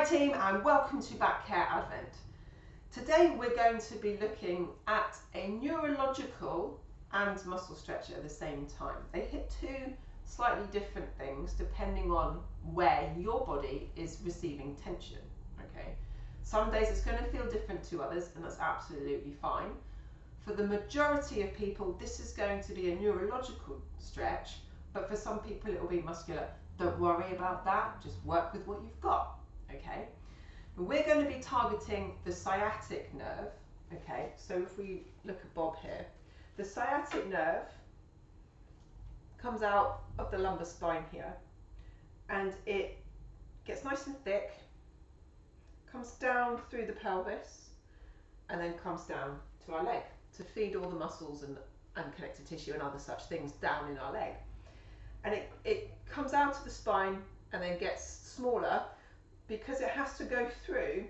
Hi team, and welcome to Back Care Advent. Today we're going to be looking at a neurological and muscle stretch at the same time. They hit two slightly different things depending on where your body is receiving tension. Okay, some days it's going to feel different to others, and that's absolutely fine. For the majority of people, this is going to be a neurological stretch, but for some people it will be muscular. Don't worry about that, just work with what you've got. Okay, we're going to be targeting the sciatic nerve. Okay, so if we look at Bob here, the sciatic nerve comes out of the lumbar spine here, and it gets nice and thick, comes down through the pelvis, and then comes down to our leg to feed all the muscles and connective tissue and other such things down in our leg. And it comes out of the spine and then gets smaller, because it has to go through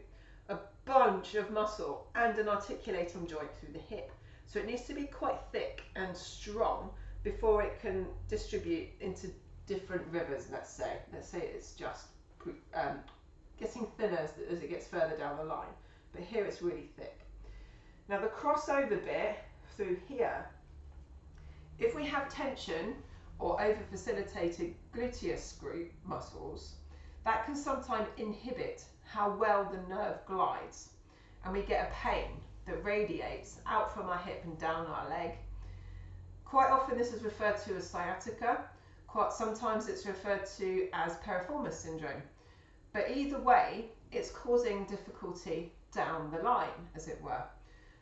a bunch of muscle and an articulating joint through the hip. So it needs to be quite thick and strong before it can distribute into different rivers, let's say. Let's say it's just getting thinner as it gets further down the line. But here it's really thick. Now the crossover bit through here, if we have tension or over-facilitated gluteus group muscles, that can sometimes inhibit how well the nerve glides, and we get a pain that radiates out from our hip and down our leg. Quite often this is referred to as sciatica, sometimes it's referred to as piriformis syndrome, but either way it's causing difficulty down the line, as it were.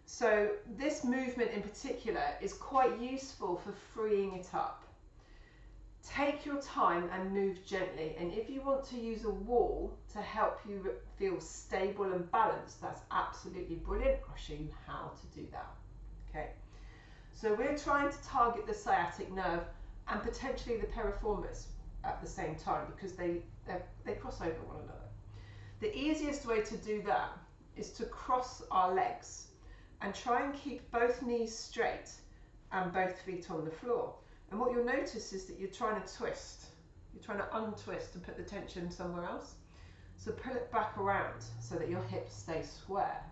So this movement in particular is quite useful for freeing it up. Take your time and move gently, and if you want to use a wall to help you feel stable and balanced, that's absolutely brilliant. I'll show you how to do that. Okay, so we're trying to target the sciatic nerve and potentially the piriformis at the same time, because they cross over one another. The easiest way to do that is to cross our legs and try and keep both knees straight and both feet on the floor. And what you'll notice is that you're trying to twist. You're trying to untwist and put the tension somewhere else. So pull it back around so that your hips stay square.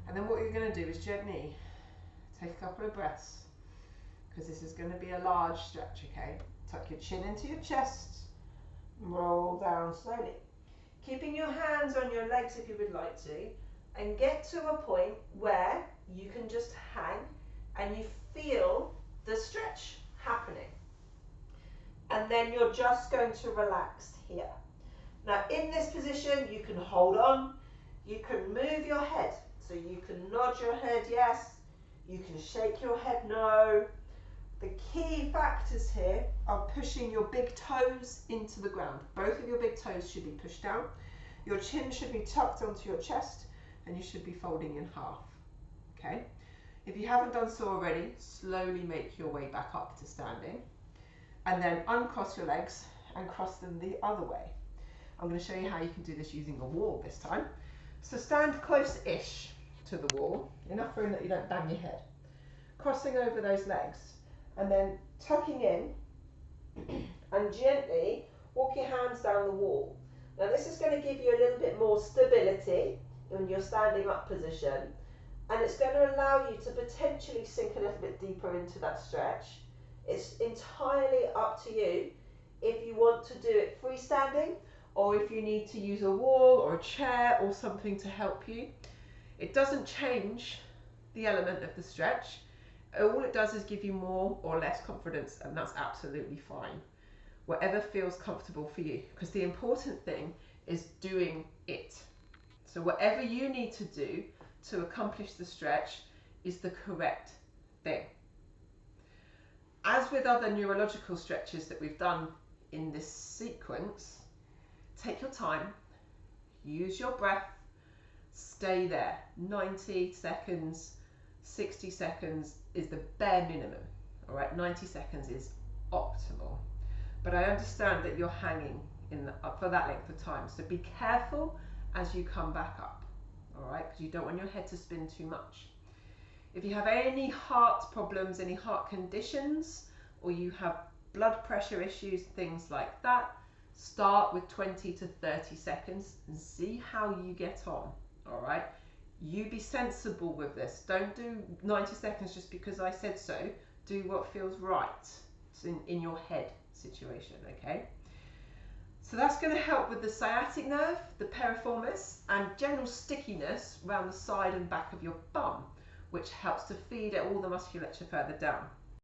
And then what you're going to do is gently take a couple of breaths, because this is going to be a large stretch, okay? Tuck your chin into your chest and roll down slowly. Keeping your hands on your legs if you would like to, and get to a point where you can just hang and you feel the stretch happening, and then you're just going to relax here. Now in this position you can hold on, you can move your head, so you can nod your head yes, you can shake your head no. The key factors here are pushing your big toes into the ground. Both of your big toes should be pushed down, your chin should be tucked onto your chest, and you should be folding in half. Okay, if you haven't done so already, slowly make your way back up to standing, and then uncross your legs and cross them the other way. I'm going to show you how you can do this using a wall this time. So stand close-ish to the wall, enough room that you don't bang your head. Crossing over those legs, and then tucking in and gently walk your hands down the wall. Now this is going to give you a little bit more stability in your standing up position, and it's going to allow you to potentially sink a little bit deeper into that stretch. It's entirely up to you if you want to do it freestanding, or if you need to use a wall or a chair or something to help you. It doesn't change the element of the stretch. All it does is give you more or less confidence, and that's absolutely fine. Whatever feels comfortable for you, because the important thing is doing it. So whatever you need to do to accomplish the stretch is the correct thing. As with other neurological stretches that we've done in this sequence, take your time, use your breath, stay there. 90 seconds, 60 seconds is the bare minimum. All right, 90 seconds is optimal. But I understand that you're hanging for that length of time, so be careful as you come back up, all right, because you don't want your head to spin too much. If you have any heart problems, any heart conditions, or you have blood pressure issues, things like that, Start with 20 to 30 seconds and see how you get on. All right. You be sensible with this. Don't do 90 seconds just because I said so. Do what feels right. It's in your head situation, okay? So that's going to help with the sciatic nerve, the piriformis, and general stickiness around the side and back of your bum, which helps to feed all the musculature further down.